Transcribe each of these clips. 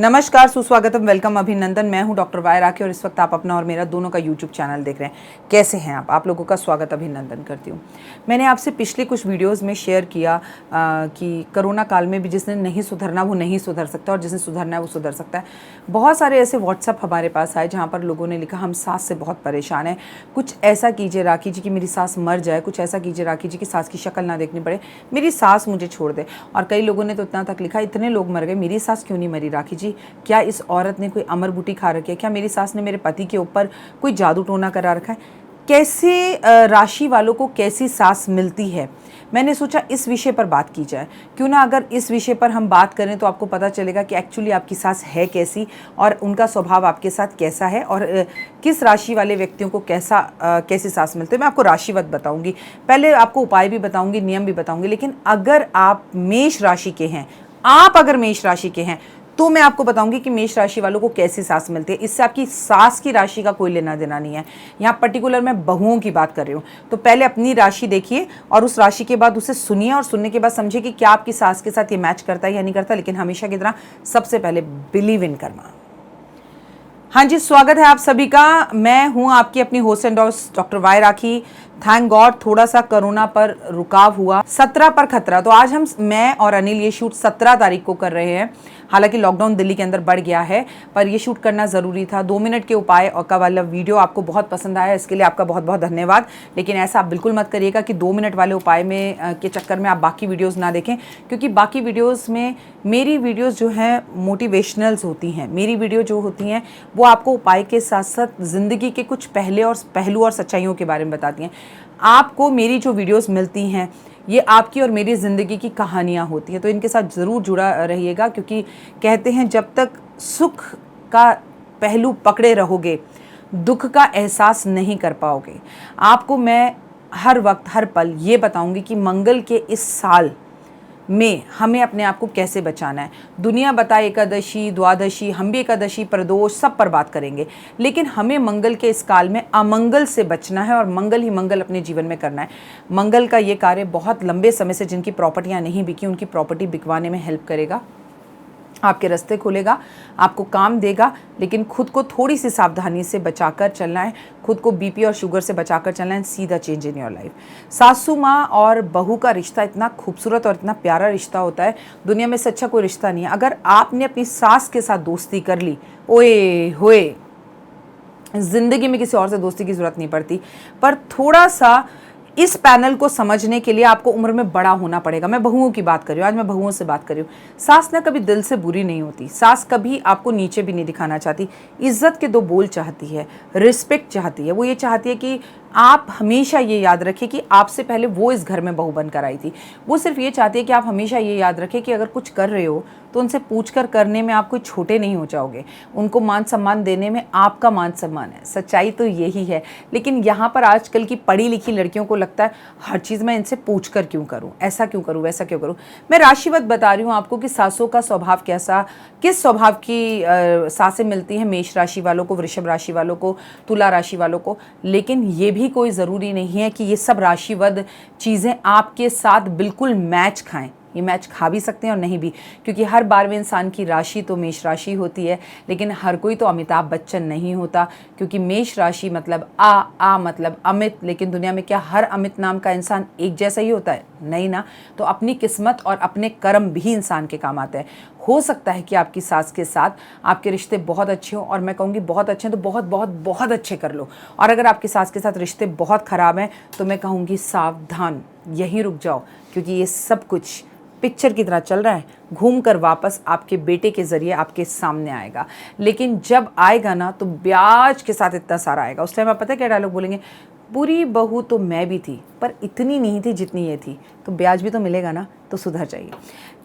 नमस्कार, सुस्वागतम, वेलकम, अभिनंदन। मैं हूं डॉक्टर वाय राखी और इस वक्त आप अपना और मेरा दोनों का यूट्यूब चैनल देख रहे हैं। कैसे हैं आप लोगों का स्वागत अभिनंदन करती हूं। मैंने आपसे पिछले कुछ वीडियोस में शेयर किया कि कोरोना काल में भी जिसने नहीं सुधरना वो नहीं सुधर सकता और जिसने सुधरना है वो सुधर सकता है। बहुत सारे ऐसे व्हाट्सअप हमारे पास आए जहाँ पर लोगों ने लिखा हम सास से बहुत परेशान हैं, कुछ ऐसा कीजिए राखी जी कि मेरी सास मर जाए, कुछ ऐसा कीजिए राखी जी कि सास की शक्ल ना देखनी पड़े, मेरी सास मुझे छोड़ दे। और कई लोगों ने तो इतना तक लिखा इतने लोग मर गए, मेरी सास क्यों नहीं मरी राखी जी? क्या इस औरत ने कोई अमर बूटी खा रखी है? क्या मेरी सास ने मेरे पति के ऊपर कोई जादू टोना करा रखा है? कैसे राशि वालों को कैसी सास मिलती है? मैंने सोचा इस विषय पर बात की जाए। क्यों ना अगर इस विषय पर हम बात करें तो आपको पता चलेगा कि एक्चुअली आपकी सास है कैसी और उनका स्वभाव आपके साथ कैसा है और किस राशि वाले व्यक्तियों को कैसी सास मिलती है। मैं आपको राशिवत बताऊंगी, पहले आपको उपाय भी बताऊंगी, नियम भी बताऊंगी। लेकिन अगर आप मेष राशि के हैं, अगर मेष राशि के हैं तो मैं आपको बताऊंगी कि मेष राशि वालों को कैसी सास मिलती है। इससे आपकी सास की राशि का कोई लेना देना नहीं है। यहाँ पर्टिकुलर मैं बहुओं की बात कर रही हूँ। तो पहले अपनी राशि देखिए और उस राशि के बाद उसे सुनिए और सुनने के बाद समझिए कि क्या आपकी सास के साथ ये मैच करता है या नहीं करता। लेकिन हमेशा की तरह सबसे पहले बिलीव इन करना। हाँ जी, स्वागत है आप सभी का। मैं हूँ आपकी अपनी host and host doctor Y rakhi. Thank God थोड़ा सा कोरोना पर रुकाव हुआ, 17 पर खतरा। तो आज मैं और अनिल ये शूट 17 तारीख को कर रहे हैं। हालांकि लॉकडाउन दिल्ली के अंदर बढ़ गया है पर ये शूट करना ज़रूरी था। 2 मिनट के उपाय और का वाला वीडियो आपको बहुत पसंद आया, इसके लिए आपका बहुत बहुत धन्यवाद। लेकिन ऐसा आप बिल्कुल मत करिएगा कि 2 मिनट वाले उपाय में के चक्कर में आप बाकी वीडियोज़ ना देखें, क्योंकि बाकी वीडियोज़ में मेरी वीडियोज़ जो हैं मोटिवेशनल्स होती हैं। मेरी वीडियो जो होती हैं वो आपको उपाय के साथ साथ ज़िंदगी के कुछ पहलू और सच्चाइयों के बारे में बताती हैं। आपको मेरी जो वीडियोस मिलती हैं ये आपकी और मेरी ज़िंदगी की कहानियाँ होती हैं, तो इनके साथ ज़रूर जुड़ा रहिएगा। क्योंकि कहते हैं जब तक सुख का पहलू पकड़े रहोगे दुख का एहसास नहीं कर पाओगे। आपको मैं हर वक्त हर पल ये बताऊंगी कि मंगल के इस साल में हमें अपने आप को कैसे बचाना है। दुनिया बताए एकादशी द्वादशी, हम भी एकादशी प्रदोष सब पर बात करेंगे, लेकिन हमें मंगल के इस काल में अमंगल से बचना है और मंगल ही मंगल अपने जीवन में करना है। मंगल का ये कार्य बहुत लंबे समय से जिनकी प्रॉपर्टियां नहीं बिकी उनकी प्रॉपर्टी बिकवाने में हेल्प करेगा, आपके रास्ते खोलेगा, आपको काम देगा। लेकिन खुद को थोड़ी सी सावधानी से बचाकर चलना है, खुद को बीपी और शुगर से बचाकर चलना है। सीधा चेंज इन योर लाइफ। सासू माँ और बहू का रिश्ता इतना खूबसूरत और इतना प्यारा रिश्ता होता है, दुनिया में से अच्छा कोई रिश्ता नहीं है। अगर आपने अपनी सास के साथ दोस्ती कर ली, ओए होए, जिंदगी में किसी और से दोस्ती की जरूरत नहीं पड़ती। पर थोड़ा सा इस पैनल को समझने के लिए आपको उम्र में बड़ा होना पड़ेगा। मैं बहुओं की बात कर रही हूँ, आज मैं बहुओं से बात कर रही हूँ। सास ना कभी दिल से बुरी नहीं होती, सास कभी आपको नीचे भी नहीं दिखाना चाहती। इज्जत के 2 बोल चाहती है, रिस्पेक्ट चाहती है। वो ये चाहती है कि आप हमेशा ये याद रखें कि आपसे पहले वो इस घर में बहू बनकर आई थी। वो सिर्फ ये चाहती है कि आप हमेशा ये याद रखें कि अगर कुछ कर रहे हो तो उनसे पूछकर करने में आप कोई छोटे नहीं हो जाओगे। उनको मान सम्मान देने में आपका मान सम्मान है। सच्चाई तो यही है। लेकिन यहाँ पर आजकल की पढ़ी लिखी लड़कियों को लगता है हर चीज़ मैं इनसे पूछ कर क्यों करूँ, ऐसा क्यों करूँ, वैसा क्यों करूँ। मैं राशिवत बता रही हूँ आपको कि सासों का स्वभाव कैसा, किस स्वभाव की सासें मिलती हैं मेष राशि वालों को, वृषभ राशि वालों को, तुला राशि वालों को। लेकिन ये भी कोई ज़रूरी नहीं है कि ये सब राशिवद चीज़ें आपके साथ बिल्कुल मैच खाएं। ये मैच खा भी सकते हैं और नहीं भी, क्योंकि हर 12वें इंसान की राशि तो मेष राशि होती है। लेकिन हर कोई तो अमिताभ बच्चन नहीं होता, क्योंकि मेष राशि मतलब आ मतलब अमित। लेकिन दुनिया में क्या हर अमित नाम का इंसान एक जैसा ही होता है? नहीं ना। तो अपनी किस्मत और अपने कर्म भी इंसान के काम आते हैं। हो सकता है कि आपकी सास के साथ आपके रिश्ते बहुत अच्छे हों, और मैं कहूँगी बहुत अच्छे हैं तो बहुत बहुत बहुत अच्छे कर लो। और अगर आपकी सास के साथ रिश्ते बहुत ख़राब हैं तो मैं कहूँगी सावधान, यहीं रुक जाओ, क्योंकि ये सब कुछ पिक्चर की तरह चल रहा है, घूमकर वापस आपके बेटे के ज़रिए आपके सामने आएगा। लेकिन जब आएगा ना तो ब्याज के साथ इतना सारा आएगा। उस टाइम आप पता है क्या डायलॉग बोलेंगे? बुरी बहू तो मैं भी थी पर इतनी नहीं थी जितनी ये थी। तो ब्याज भी तो मिलेगा ना, तो सुधर जाइए।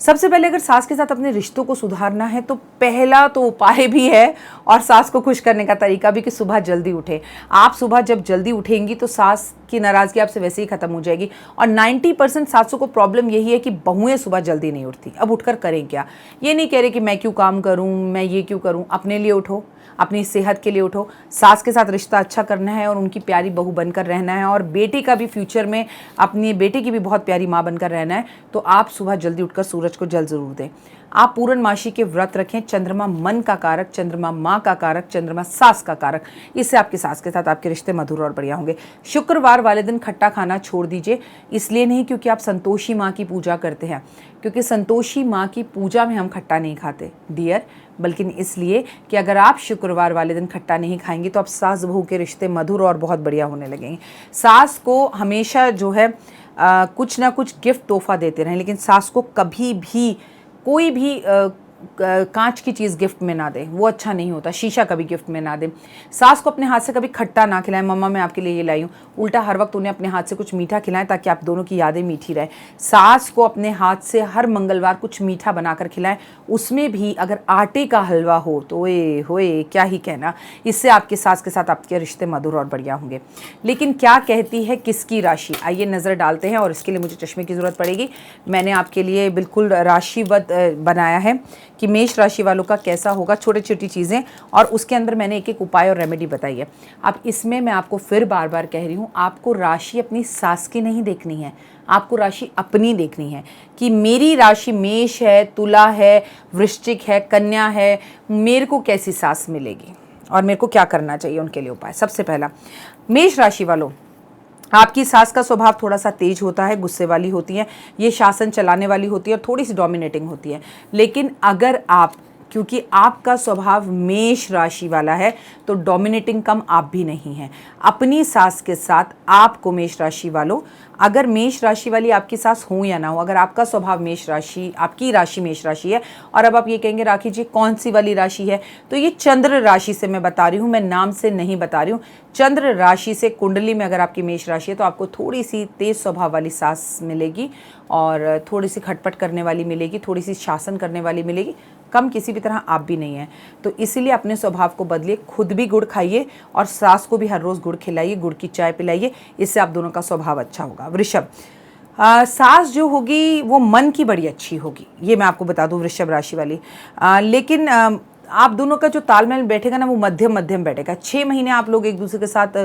सबसे पहले अगर सास के साथ अपने रिश्तों को सुधारना है तो पहला तो उपाय भी है और सास को खुश करने का तरीका भी कि सुबह जल्दी उठे। आप सुबह जब जल्दी उठेंगी तो सास की नाराज़गी आपसे वैसे ही ख़त्म हो जाएगी। और 90% सासों को प्रॉब्लम यही है कि बहुएं सुबह जल्दी नहीं उठती। अब उठकर करें क्या? ये नहीं कह रहे कि मैं क्यों काम करूं, मैं ये क्यों करूं। अपने लिए उठो, अपनी सेहत के लिए उठो, सास के साथ रिश्ता अच्छा करना है और उनकी प्यारी बहू बनकर रहना है, और बेटे का भी फ्यूचर में अपनी बेटे की भी बहुत प्यारी माँ बनकर रहना है, तो आप सुबह जल्दी उठकर सूरज को जल ज़रूर दें। आप पूर्णमासी के व्रत रखें। चंद्रमा मन का कारक, चंद्रमा माँ का कारक, चंद्रमा सास का कारक, इससे आपकी सास के साथ आपके रिश्ते मधुर और बढ़िया होंगे। शुक्रवार वाले दिन खट्टा खाना छोड़ दीजिए, इसलिए नहीं क्योंकि आप संतोषी माँ की पूजा करते हैं, क्योंकि संतोषी माँ की पूजा में हम खट्टा नहीं खाते डियर, बल्कि इसलिए कि अगर आप शुक्रवार वाले दिन खट्टा नहीं खाएंगे तो आप सास बहू के रिश्ते मधुर और बहुत बढ़िया होने लगेंगे। सास को हमेशा जो है कुछ ना कुछ गिफ्ट तोहफा देते रहें, लेकिन सास को कभी भी कोई भी कांच की चीज़ गिफ्ट में ना दें, वो अच्छा नहीं होता। शीशा कभी गिफ्ट में ना दें। सास को अपने हाथ से कभी खट्टा ना खिलाएं, मम्मा मैं आपके लिए ये लाई हूँ, उल्टा हर वक्त उन्हें अपने हाथ से कुछ मीठा खिलाएं ताकि आप दोनों की यादें मीठी रहे। सास को अपने हाथ से हर मंगलवार कुछ मीठा बनाकर खिलाएं, उसमें भी अगर आटे का हलवा हो तो ओए होए क्या ही कहना, इससे आपके सास के साथ आपके रिश्ते मधुर और बढ़िया होंगे। लेकिन क्या कहती है किसकी राशि, आइए नज़र डालते हैं, और इसके लिए मुझे चश्मे की ज़रूरत पड़ेगी। मैंने आपके लिए बिल्कुल राशिवत बनाया है कि मेष राशि वालों का कैसा होगा, छोटी छोटी चीज़ें, और उसके अंदर मैंने एक एक उपाय और रेमेडी बताई है। अब इसमें मैं आपको फिर बार बार कह रही हूँ, आपको राशि अपनी सास की नहीं देखनी है, आपको राशि अपनी देखनी है कि मेरी राशि मेष है, तुला है, वृश्चिक है, कन्या है, मेरे को कैसी सास मिलेगी और मेरे को क्या करना चाहिए उनके लिए उपाय। सबसे पहला, मेष राशि वालों, आपकी सास का स्वभाव थोड़ा सा तेज होता है, गुस्से वाली होती है, ये शासन चलाने वाली होती है और थोड़ी सी डोमिनेटिंग होती है। लेकिन अगर आप, क्योंकि आपका स्वभाव मेष राशि वाला है, तो डोमिनेटिंग कम आप भी नहीं हैं। अपनी सास के साथ आपको मेष राशि वालों, अगर मेष राशि वाली आपकी सास हो या ना हो, अगर आपका स्वभाव मेष राशि, आपकी राशि मेष राशि है, और अब आप ये कहेंगे राखी जी कौन सी वाली राशि है, तो ये चंद्र राशि से मैं बता रही हूँ, मैं नाम से नहीं बता रही हूँ। चंद्र राशि से कुंडली में अगर आपकी मेष राशि है तो आपको थोड़ी सी तेज स्वभाव वाली सास मिलेगी, और थोड़ी सी खटपट करने वाली मिलेगी, थोड़ी सी शासन करने वाली मिलेगी, कम किसी भी तरह आप भी नहीं हैं। तो इसीलिए अपने स्वभाव को बदलिए, खुद भी गुड़ खाइए और सास को भी हर रोज़ गुड़ खिलाइए, गुड़ की चाय पिलाइए, इससे आप दोनों का स्वभाव अच्छा होगा। वृषभ, सास जो होगी वो मन की बड़ी अच्छी होगी, ये मैं आपको बता दूं वृषभ राशि वाली। लेकिन आप दोनों का जो तालमेल बैठेगा ना वो मध्यम मध्यम बैठेगा। 6 महीने आप लोग एक दूसरे के साथ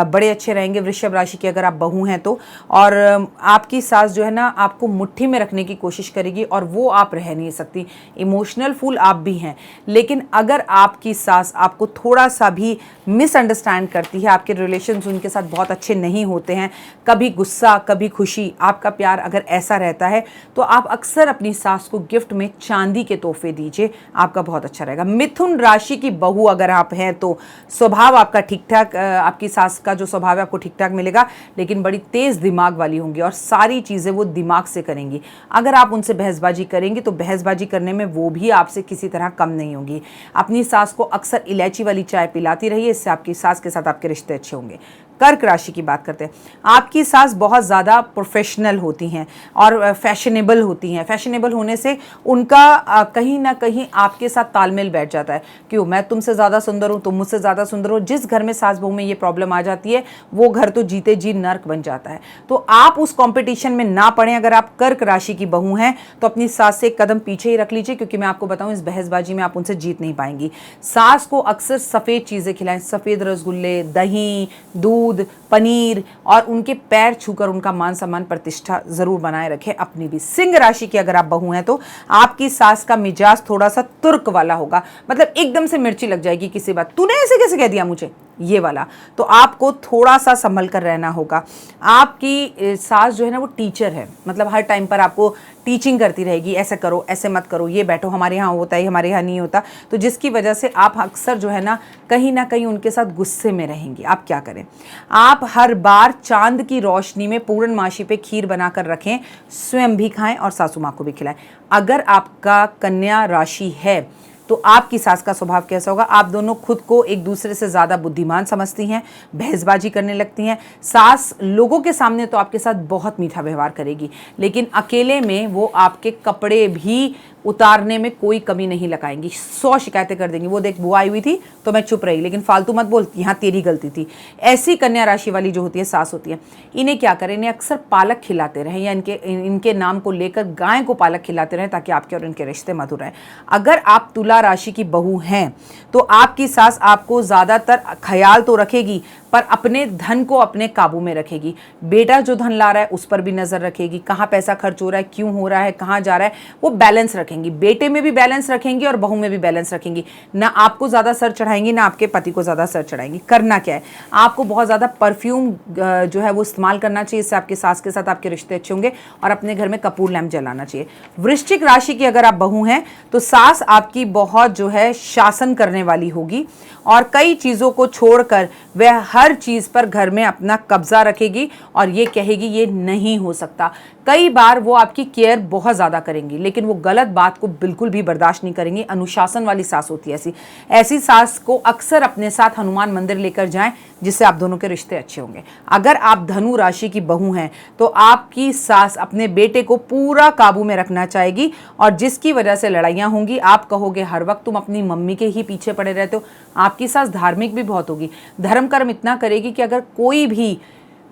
बड़े अच्छे रहेंगे, वृषभ राशि की अगर आप बहू हैं तो। और आपकी सास जो है ना आपको मुट्ठी में रखने की कोशिश करेगी, और वो आप रह नहीं सकती। इमोशनल फूल आप भी हैं, लेकिन अगर आपकी सास आपको थोड़ा सा भी मिसअंडरस्टैंड करती है, आपके रिलेशंस उनके साथ बहुत अच्छे नहीं होते हैं, कभी गुस्सा कभी खुशी, आपका प्यार अगर ऐसा रहता है, तो आप अक्सर अपनी सास को गिफ्ट में चांदी के तोहफे दीजिए, आपका बहुत अच्छा रहेगा। मिथुन राशि की बहू अगर आप हैं तो स्वभाव आपका ठीक ठाक, आपकी सास का जो स्वभाव है आपको ठीक ठाक मिलेगा, लेकिन बड़ी तेज दिमाग वाली होंगी और सारी चीज़ें वो दिमाग से करेंगी। अगर आप उनसे बहसबाजी करेंगे तो बहसबाजी करने में वो भी आपसे किसी तरह कम नहीं होंगी। अपनी सास को अक्सर इलायची वाली चाय पिलाती रहिए, इससे आपकी सास के साथ आपके रिश्ते अच्छे होंगे। कर्क राशि की बात करते हैं, आपकी सास बहुत ज़्यादा प्रोफेशनल होती हैं और फैशनेबल होती हैं। फैशनेबल होने से उनका कहीं ना कहीं आपके साथ तालमेल बैठ जाता है, क्यों मैं तुमसे ज़्यादा सुंदर हूँ, तुम मुझसे ज़्यादा सुंदर हो। जिस घर में सास बहू में ये प्रॉब्लम आ जाती है वो घर तो जीते जी नर्क बन जाता है। तो आप उस कॉम्पिटिशन में ना पड़ें। अगर आप कर्क राशि की बहू हैं तो अपनी सास से एक कदम पीछे ही रख लीजिए, क्योंकि मैं आपको बताऊँ इस बहसबाजी में आप उनसे जीत नहीं पाएंगी। सास को अक्सर सफ़ेद चीज़ें खिलाएं, सफ़ेद रसगुल्ले, दही, दूध, पनीर, और उनके पैर छूकर उनका मान सम्मान प्रतिष्ठा जरूर बनाए रखें अपनी भी। सिंह राशि की अगर आप बहू हैं तो आपकी सास का मिजाज थोड़ा सा तुर्क वाला होगा, मतलब एकदम से मिर्ची लग जाएगी किसी बात, तूने ऐसे कैसे कह दिया मुझे, ये वाला। तो आपको थोड़ा सा संभल कर रहना होगा। आपकी सास जो है ना वो टीचर है, मतलब हर टाइम पर आपको टीचिंग करती रहेगी, ऐसे करो ऐसे मत करो, ये बैठो, हमारे यहाँ होता है हमारे यहाँ नहीं होता, तो जिसकी वजह से आप अक्सर जो है ना कहीं उनके साथ गुस्से में रहेंगी। आप क्या करें, आप हर बार चांद की रोशनी में पूर्णमासी पे खीर बनाकर रखें, स्वयं भी खाएं और सासू माँ को भी खिलाएं। अगर आपका कन्या राशि है तो आपकी सास का स्वभाव कैसा होगा, आप दोनों खुद को एक दूसरे से ज़्यादा बुद्धिमान समझती हैं, बहसबाजी करने लगती हैं। सास लोगों के सामने तो आपके साथ बहुत मीठा व्यवहार करेगी, लेकिन अकेले में वो आपके कपड़े भी उतारने में कोई कमी नहीं लगाएंगी, 100 शिकायतें कर देंगी। वो देख बुआ आई हुई थी तो मैं चुप रही, लेकिन फालतू मत बोल, यहाँ तेरी गलती थी। ऐसी कन्या राशि वाली जो होती है सास होती है, इन्हें क्या करें, इन्हें अक्सर पालक खिलाते रहें या इनके नाम को लेकर गाय को पालक खिलाते रहें ताकि आपके और इनके रिश्ते मधुर रहें। अगर आप तुला राशि की बहू हैं तो आपकी सास आपको ज़्यादातर ख्याल तो रखेगी पर अपने धन को अपने काबू में रखेगी। बेटा जो धन ला रहा है उस पर भी नज़र रखेगी, कहाँ पैसा खर्च हो रहा है, क्यों हो रहा है, कहाँ जा रहा है, वो बैलेंस रखेंगी। बेटे में भी बैलेंस रखेंगी और बहू में भी बैलेंस रखेंगी। ना आपको ज़्यादा सर चढ़ाएंगी ना आपके पति को ज़्यादा सर चढ़ाएंगी। करना क्या है, आपको बहुत ज़्यादा परफ्यूम जो है वो इस्तेमाल करना चाहिए, इससे आपके सास के साथ आपके रिश्ते अच्छे होंगे, और अपने घर में कपूर लैंप जलाना चाहिए। वृश्चिक राशि की अगर आप बहू हैं तो सास आपकी बहुत जो है शासन करने वाली होगी और कई चीज़ों को छोड़कर वह हर चीज़ पर घर में अपना कब्जा रखेगी और ये कहेगी ये नहीं हो सकता। कई बार वो आपकी केयर बहुत ज़्यादा करेंगी लेकिन वो गलत बात को बिल्कुल भी बर्दाश्त नहीं करेंगी। अनुशासन वाली सास होती है ऐसी सास को अक्सर अपने साथ हनुमान मंदिर लेकर जाएं, जिससे आप दोनों के रिश्ते अच्छे होंगे। अगर आप धनु राशि की बहू हैं तो आपकी सास अपने बेटे को पूरा काबू में रखना चाहेगी और जिसकी वजह से लड़ाइयाँ होंगी। आप कहोगे हर वक्त तुम अपनी मम्मी के ही पीछे पड़े रहते हो। आपकी सास धार्मिक भी बहुत होगी, धर्म कर्म इतना करेगी कि अगर कोई भी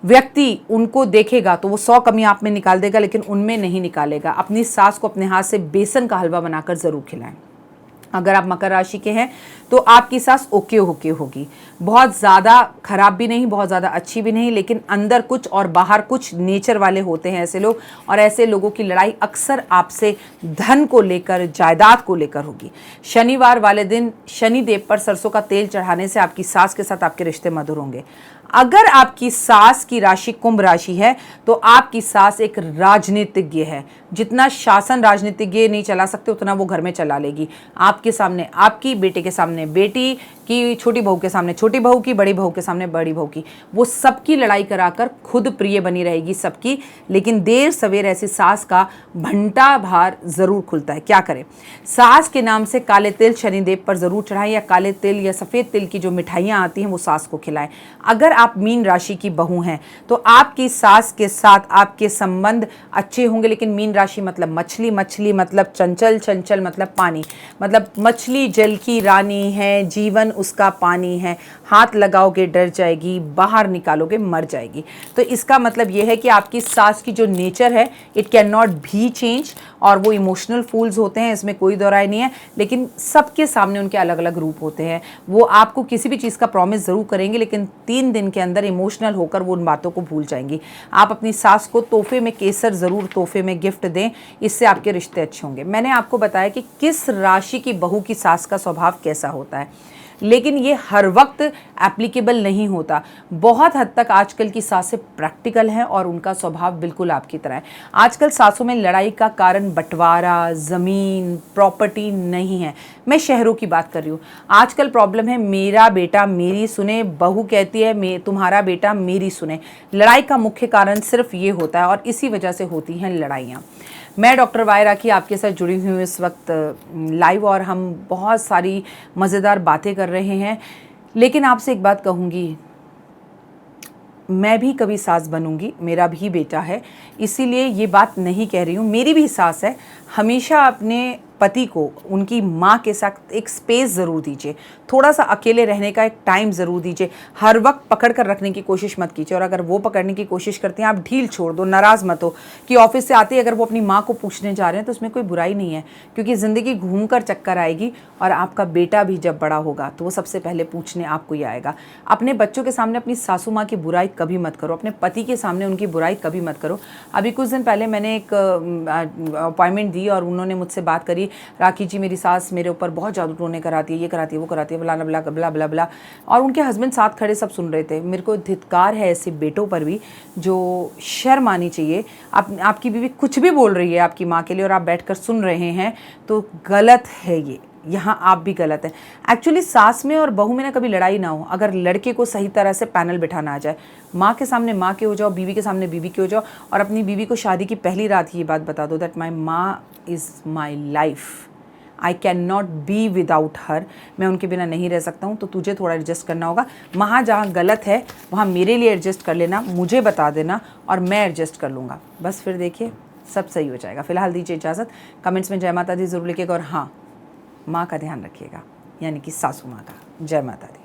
व्यक्ति उनको देखेगा तो वो 100 कमियां आप में निकाल देगा लेकिन उनमें नहीं निकालेगा। अपनी सास को अपने हाथ से बेसन का हलवा बनाकर ज़रूर खिलाएं। अगर आप मकर राशि के हैं तो आपकी सास ओके होके होगी, बहुत ज़्यादा खराब भी नहीं, बहुत ज़्यादा अच्छी भी नहीं, लेकिन अंदर कुछ और बाहर कुछ नेचर वाले होते हैं ऐसे लोग, और ऐसे लोगों की लड़ाई अक्सर आपसे धन को लेकर, जायदाद को लेकर होगी। शनिवार वाले दिन शनिदेव पर सरसों का तेल चढ़ाने से आपकी सास के साथ आपके रिश्ते मधुर होंगे। अगर आपकी सास की राशि कुंभ राशि है तो आपकी सास एक राजनीतिज्ञ है। जितना शासन राजनीतिज्ञ नहीं चला सकते उतना वो घर में चला लेगी। आपके सामने आपकी, बेटे के सामने बेटी की, छोटी बहू के सामने छोटी बहू की, बड़ी बहू के सामने बड़ी बहू की, वो सबकी लड़ाई कराकर खुद प्रिय बनी रहेगी सबकी। लेकिन देर सवेर ऐसी सास का भंटा भार जरूर खुलता है। क्या करें, सास के नाम से काले तिल शनिदेव पर जरूर चढ़ाएं या काले तिल या सफ़ेद तिल की जो मिठाइयाँ आती हैं वो सास को खिलाएं। अगर आप मीन राशि की बहू हैं तो आपकी सास के साथ आपके संबंध अच्छे होंगे, लेकिन मीन राशि मतलब मछली, मछली मतलब चंचल, चंचल मतलब पानी, मतलब मछली जल की रानी है, जीवन उसका पानी है, हाथ लगाओगे डर जाएगी, बाहर निकालोगे मर जाएगी। तो इसका मतलब यह है कि आपकी सास की जो नेचर है इट कैन नॉट भी चेंज, और वो इमोशनल फूल्स होते हैं, इसमें कोई दो राय नहीं है, लेकिन सबके सामने उनके अलग अलग रूप होते हैं। वो आपको किसी भी चीज़ का प्रॉमिस ज़रूर करेंगे लेकिन 3 दिन के अंदर इमोशनल होकर वो उन बातों को भूल जाएंगी। आप अपनी सास को तोहफे में केसर ज़रूर तोहफे में गिफ्ट दें, इससे आपके रिश्ते अच्छे होंगे। मैंने आपको बताया कि किस राशि की बहू की सास का स्वभाव कैसा होता है, लेकिन ये हर वक्त एप्लीकेबल नहीं होता। बहुत हद तक आजकल की सासें प्रैक्टिकल हैं और उनका स्वभाव बिल्कुल आपकी तरह है। आजकल सासों में लड़ाई का कारण बंटवारा, ज़मीन, प्रॉपर्टी नहीं है। मैं शहरों की बात कर रही हूँ। आजकल प्रॉब्लम है मेरा बेटा मेरी सुने, बहू कहती है तुम्हारा बेटा मेरी सुने। लड़ाई का मुख्य कारण सिर्फ ये होता है और इसी वजह से होती हैं लड़ाइयाँ। मैं डॉक्टर वाई राखी आपके साथ जुड़ी हुई हूँ इस वक्त लाइव, और हम बहुत सारी मज़ेदार बातें कर रहे हैं। लेकिन आपसे एक बात कहूँगी, मैं भी कभी सास बनूंगी, मेरा भी बेटा है, इसीलिए ये बात नहीं कह रही हूँ। मेरी भी सास है। हमेशा अपने पति को उनकी माँ के साथ एक स्पेस ज़रूर दीजिए, थोड़ा सा अकेले रहने का एक टाइम ज़रूर दीजिए। हर वक्त पकड़ कर रखने की कोशिश मत कीजिए, और अगर वो पकड़ने की कोशिश करते हैं आप ढील छोड़ दो, नाराज़ मत हो कि ऑफिस से आते ही अगर वो अपनी माँ को पूछने जा रहे हैं तो उसमें कोई बुराई नहीं है, क्योंकि ज़िंदगी घूम कर चक्कर आएगी और आपका बेटा भी जब बड़ा होगा तो वो सबसे पहले पूछने आपको ही आएगा। अपने बच्चों के सामने अपनी सासू माँ की बुराई कभी मत करो, अपने पति के सामने उनकी बुराई कभी मत करो। अभी कुछ दिन पहले मैंने एक अपॉइंटमेंट दी और उन्होंने मुझसे बात करी, राखी जी मेरी सास मेरे ऊपर बहुत जादू टोने कराती है, ये कराती है, वो कराती है, बला बला बला बला बला, और उनके हस्बैंड साथ खड़े सब सुन रहे थे। मेरे को धिक्कार है ऐसे बेटों पर भी, जो शर्म आनी चाहिए। आपकी बीवी कुछ भी बोल रही है आपकी माँ के लिए और आप बैठकर सुन रहे हैं तो गलत है ये, यहाँ आप भी गलत हैं। एक्चुअली सास में और बहू में ना कभी लड़ाई ना हो, अगर लड़के को सही तरह से पैनल बिठाना आ जाए। माँ के सामने माँ के हो जाओ, बीवी के सामने बीवी के हो जाओ, और अपनी बीवी को शादी की पहली रात ये बात बता दो दैट माई माँ is my life, I can not be without her, मैं उनके बिना नहीं रह सकता हूँ। तो तुझे थोड़ा एडजस्ट करना होगा, वहाँ जहाँ गलत है वहाँ मेरे लिए एडजस्ट कर लेना, मुझे बता देना और मैं एडजस्ट कर लूँगा। बस फिर देखिए सब सही हो जाएगा। फिलहाल दीजिए इजाज़त। कमेंट्स में जय माता दी ज़रूर लिखिएगा और हाँ, माँ का ध्यान रखिएगा, यानी कि सासू माँ का। जय माता दी।